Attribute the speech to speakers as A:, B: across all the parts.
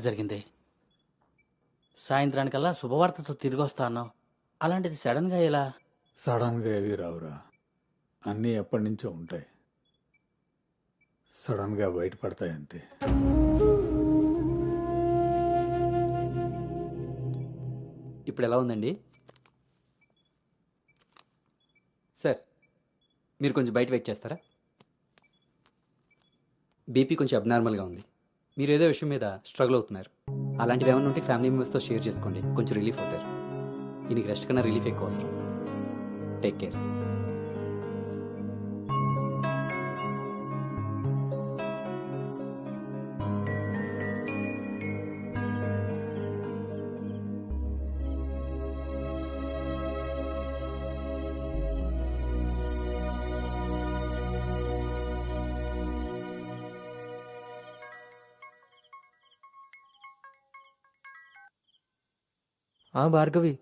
A: జరిగింది. సాయంత్రానికల్లా శుభవార్తతో తిరిగి వస్తా అన్నావు. అలాంటిది సడన్గా ఇలా?
B: సడన్గా ఏవి రావురా, అన్నీ ఎప్పటి నుంచో ఉంటాయి. సడన్గా బయటపడతాయి అంతే.
C: ఇప్పుడు ఎలా ఉందండి సార్? మీరు కొంచెం బయట వెయిట్ చేస్తారా? బీపీ కొంచెం అబ్నార్మల్గా ఉంది. మీరు ఏదో విషయం మీద స్ట్రగుల్ అవుతున్నారు. అలాంటివి ఏమైనా ఉంటే ఫ్యామిలీ మెంబర్స్తో షేర్ చేసుకోండి, కొంచెం రిలీఫ్ అవుతారు. ఈయనకి రెస్ట్ కన్నా రిలీఫ్ ఎక్కువ అవసరం. Take care.
D: భార్గవి,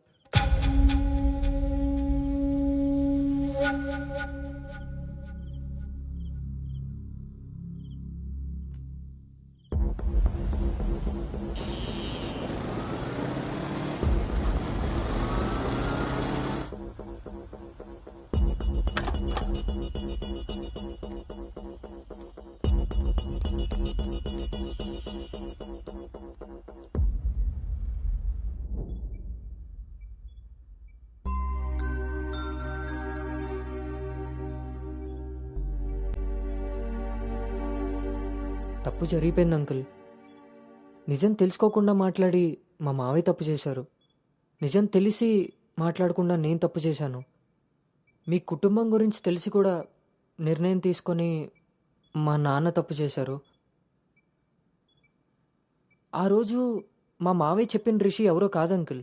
D: తప్పు జరిగిపోయింది అంకుల్. నిజం తెలుసుకోకుండా మాట్లాడి మా మావయ్య తప్పు చేశారు. నిజం తెలిసి మాట్లాడకుండా నేను తప్పు చేశాను. మీ కుటుంబం గురించి తెలిసి కూడా నిర్ణయం తీసుకొని మా నాన్న తప్పు చేశారు. ఆ రోజు మా మావయ్య చెప్పిన రిషి ఎవరో కాదు అంకుల్,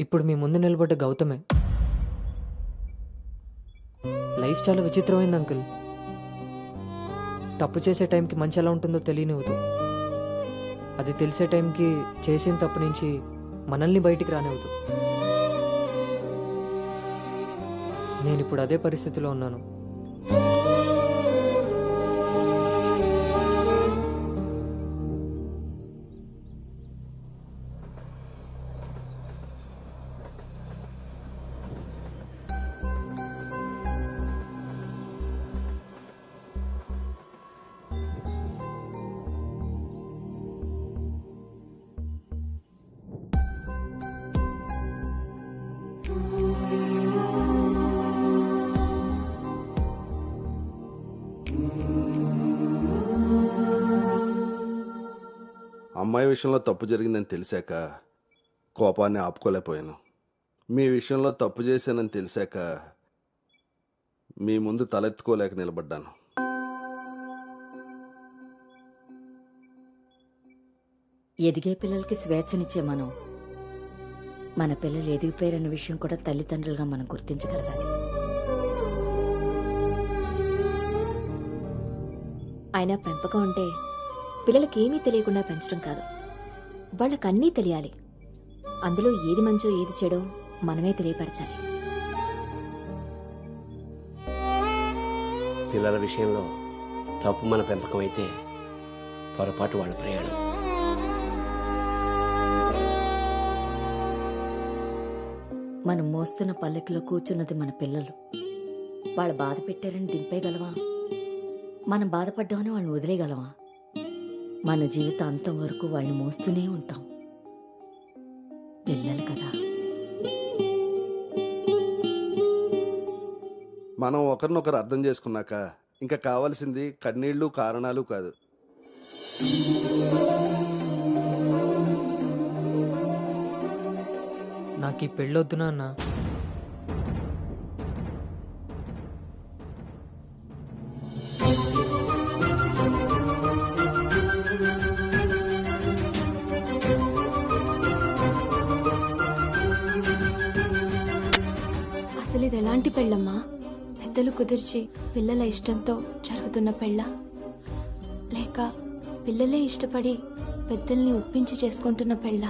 D: ఇప్పుడు మీ ముందు నిలబడ్డ గౌతమే. లైఫ్ చాలా విచిత్రమైంది అంకుల్. తప్పు చేసే టైంకి మంచి ఎలా ఉంటుందో తెలియనివ్వదు. అది తెలిసే టైంకి చేసిన తప్పు నుంచి మనల్ని బయటికి రానివ్వదు. నేను ఇప్పుడు అదే పరిస్థితిలో ఉన్నాను.
E: అమ్మాయి విషయంలో తప్పు జరిగిందని తెలిసాక కోపాన్ని ఆపుకోలేకపోయాను. మీ విషయంలో తప్పు చేశానని తెలిసాక మీ ముందు తలెత్తుకోలేక నిలబడ్డాను.
F: ఎదిగే పిల్లలకి స్వేచ్ఛనిచ్చే మనం మన పిల్లలు ఎదిగిపోయారన్న విషయం కూడా తల్లిదండ్రులుగా మనం గుర్తించగలగాలి.
G: అయినా పెంపకం అంటే పిల్లలకి ఏమీ తెలియకుండా పెంచడం కాదు, వాళ్ళకన్నీ తెలియాలి. అందులో ఏది మంచో ఏది చెడో మనమే తెలియపరచాలి.
H: పిల్లల విషయంలో తప్పు మన పెంపకం అయితే పొరపాటు వాళ్ళ ప్రయాణం.
F: మనం మోస్తున్న పల్లకిలో కూర్చున్నది మన పిల్లలు. వాళ్ళు బాధ పెట్టారని దింపేయగలవా? మనం బాధపడ్డామని వాళ్ళని వదిలేయగలవా? మన జీవితాంతం వరకు వాళ్ళని మోస్తూనే ఉంటాం. పిల్లలు కదా.
E: మనం ఒకరినొకరు అర్థం చేసుకున్నాక ఇంకా కావాల్సింది కన్నీళ్లు కారణాలు కాదు.
D: నాకు ఈ పెళ్ళొద్దు నాన్న.
G: అసలు ఇది ఎలాంటి పెళ్ళమ్మా? పెద్దలు కుదిర్చి పిల్లల ఇష్టంతో జరుగుతున్న పెళ్ళ, లేక పిల్లలే ఇష్టపడి పెద్దల్ని ఒప్పించి చేసుకుంటున్న పెళ్ళ?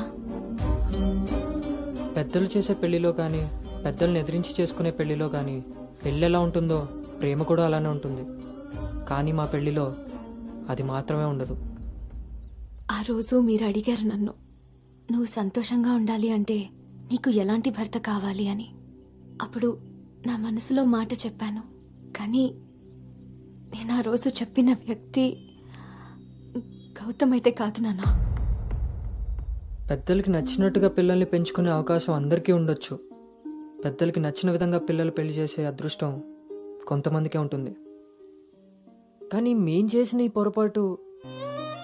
D: పెద్దలు చేసే పెళ్లిలో కానీ పెద్దల్ని ఎదిరించి చేసుకునే పెళ్లిలో కానీ పెళ్ళి ఎలా ఉంటుందో ప్రేమ కూడా అలానే ఉంటుంది. కానీ మా పెళ్లిలో అది మాత్రమే ఉండదు.
G: ఆ రోజు మీరు అడిగారు నన్ను, నువ్వు సంతోషంగా ఉండాలి అంటే నీకు ఎలాంటి భర్త కావాలి అని. అప్పుడు నా మనసులో మాట చెప్పాను. కానీ నేను ఆ రోజు చెప్పిన వ్యక్తి గౌతమ్ అయితే కాదు నాన్న.
D: పెద్దలకి నచ్చినట్టుగా పిల్లల్ని పెంచుకునే అవకాశం అందరికీ ఉండొచ్చు. పెద్దలకి నచ్చిన విధంగా పిల్లలు పెళ్లి చేసే అదృష్టం కొంతమందికే ఉంటుంది. కానీ మేం చేసిన ఈ పొరపాటు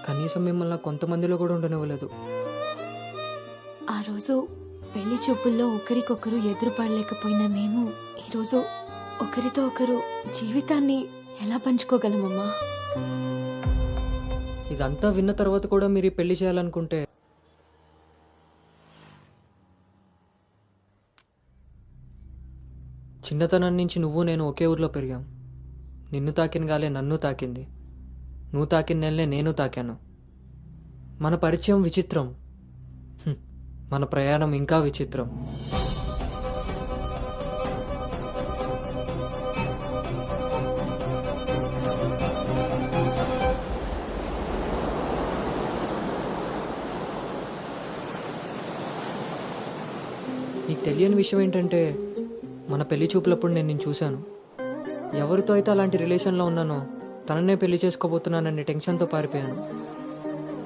D: కనీసం మిమ్మల్ని కొంతమందిలో కూడా ఉండనివ్వలేదు.
G: ఆ రోజు పెళ్లి చూపుల్లో ఒకరికొకరు ఎదురుపడలేకపోయినా మేము ఈరోజు ఒకరితో ఒకరు జీవితాన్ని ఎలా పంచుకోగలమమ్మా?
D: ఇదంతా విన్న తర్వాత కూడా మీరు ఈ పెళ్లి చేయాలనుకుంటే చిన్నతనం నుంచి నువ్వు నేను ఒకే ఊర్లో పెరిగాం. నిన్ను తాకిన గాలే నన్ను తాకింది, నువ్వు తాకిన నెలనే నేను తాకాను. మన పరిచయం విచిత్రం, మన ప్రయాణం ఇంకా విచిత్రం. నీకు తెలియని విషయం ఏంటంటే మన పెళ్లి చూపులప్పుడు నేను నిన్ను చూశాను. ఎవరితో అయితే అలాంటి రిలేషన్లో ఉన్నానో తననే పెళ్లి చేసుకోబోతున్నానని టెన్షన్తో పారిపోయాను.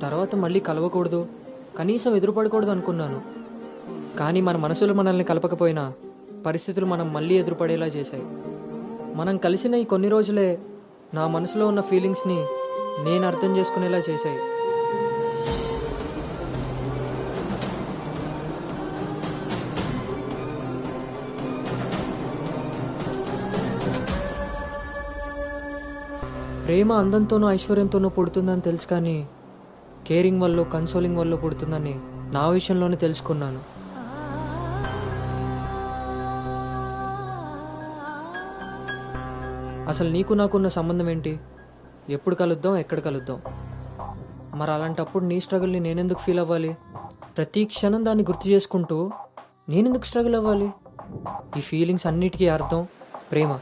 D: తర్వాత మళ్ళీ కలవకూడదు, కనీసం ఎదురుపడకూడదు అనుకున్నాను. కానీ మన మనసులు మనల్ని కలపకపోయినా పరిస్థితులు మనం మళ్ళీ ఎదురుపడేలా చేశాయి. మనం కలిసిన ఈ కొన్ని రోజులే నా మనసులో ఉన్న ఫీలింగ్స్ని నేను అర్థం చేసుకునేలా చేశాయి. ప్రేమ అందంతోనూ ఐశ్వర్యంతోనూ పుడుతుందని తెలుసు, కానీ కేరింగ్ వల్ల కన్సోలింగ్ వల్ల పుడుతుందని నా విషయంలోనే తెలుసుకున్నాను. అసలు నీకు నాకున్న సంబంధం ఏంటి? ఎప్పుడు కలుద్దాం, ఎక్కడ కలుద్దాం? మరి అలాంటప్పుడు నీ స్ట్రగుల్ని నేనెందుకు ఫీల్ అవ్వాలి? ప్రతి క్షణం దాన్ని గుర్తు చేసుకుంటూ నేనెందుకు స్ట్రగుల్ అవ్వాలి? ఈ ఫీలింగ్స్ అన్నిటికీ అర్థం ప్రేమ.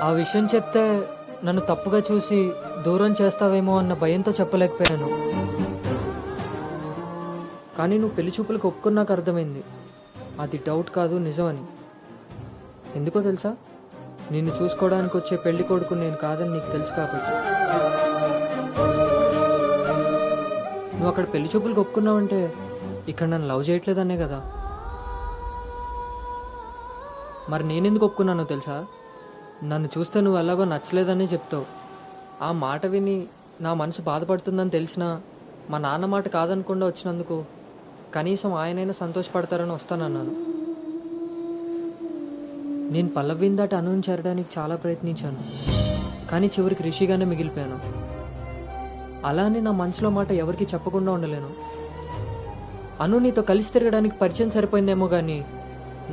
D: ఆ విషయం చెప్తే నన్ను తప్పుగా చూసి దూరం చేస్తావేమో అన్న భయంతో చెప్పలేకపోయాను. కానీ నువ్వు పెళ్లి చూపులకు ఒప్పుకున్నాక అర్థమైంది అది డౌట్ కాదు, నిజమని. ఎందుకో తెలుసా? నిన్ను చూసుకోవడానికి వచ్చే పెళ్లి కొడుకు నేను కాదని నీకు తెలుసు కాబట్టి. నువ్వు అక్కడ పెళ్లి చూపులకు ఒప్పుకున్నావంటే ఇక్కడ నన్ను లవ్ చేయట్లేదనే కదా. మరి నేనెందుకు ఒప్పుకున్నానో తెలుసా? నన్ను చూస్తే నువ్వు ఎలాగో నచ్చలేదని చెప్తావు. ఆ మాట విని నా మనసు బాధపడుతుందని తెలిసినా మా నాన్న మాట కాదనకుండా వచ్చినందుకు కనీసం ఆయనైనా సంతోషపడతారని వస్తానన్నాను. నేను పల్లవిని దాటి అనుని చేరడానికి చాలా ప్రయత్నించాను, కానీ చివరికి రిషిగానే మిగిలిపోయాను. అలానే నా మనసులో మాట ఎవరికి చెప్పకుండా ఉండలేను. అను నీతో కలిసి తిరగడానికి పరిచయం సరిపోయిందేమో కానీ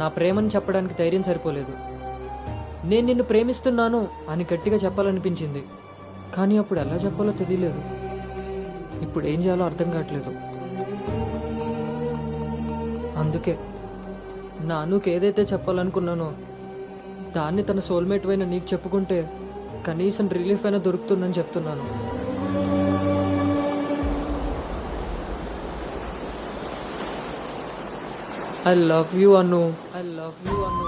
D: నా ప్రేమని చెప్పడానికి ధైర్యం సరిపోలేదు. నేను నిన్ను ప్రేమిస్తున్నాను అని గట్టిగా చెప్పాలనిపించింది, కానీ అప్పుడు ఎలా చెప్పాలో తెలియలేదు. ఇప్పుడు ఏం చేయాలో అర్థం కావట్లేదు. అందుకే నా అనుకి ఏదైతే చెప్పాలనుకున్నానో దాన్ని తన సోల్మేట్ అయిన నీకు చెప్పుకుంటే కనీసం రిలీఫ్ అయినా దొరుకుతుందని చెప్తున్నాను. I love you Anu. I love you Anu.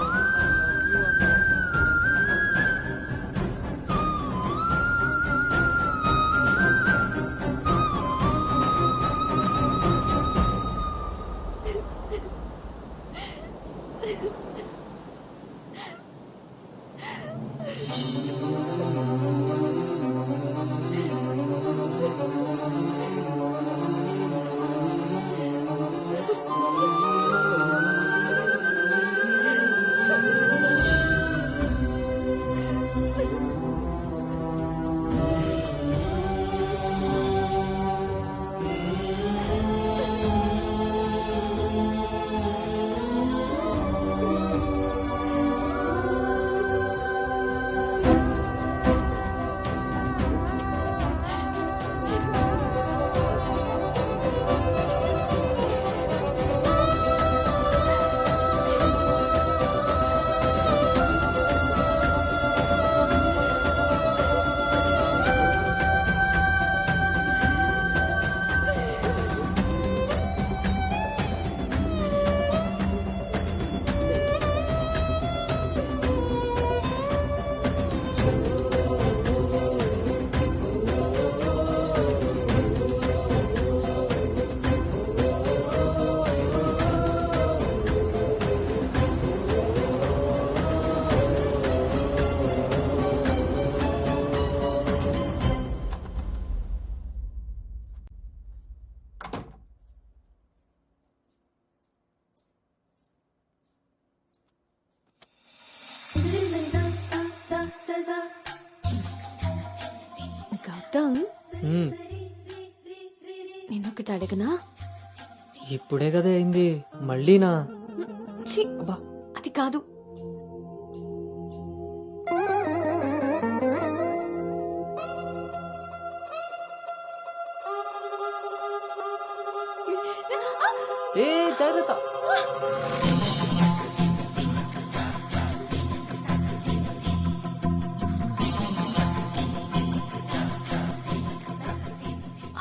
G: Gautam,
D: hmm.
G: నేను ఒకటి అడగనా?
D: ఇప్పుడే కదా అయింది మళ్ళీనా?
G: ఛీ,
D: అబ్బా
G: అది కాదు.
D: ఏ జాగ్రత్త.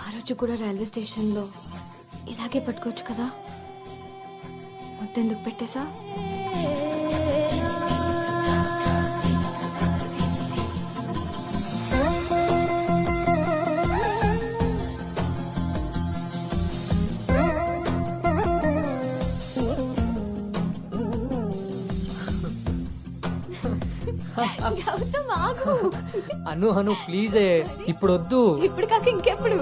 G: ఆ రోజు కూడా రైల్వే స్టేషన్లో ఇలాగే పట్టుకోవచ్చు కదా. ముద్దెందుకు పెట్టేశా? గౌతమ్ ఆగు.
D: అను అను ప్లీజ్ ఇప్పుడు వద్దు.
G: ఇప్పుడు కాక ఇంకెప్పుడు?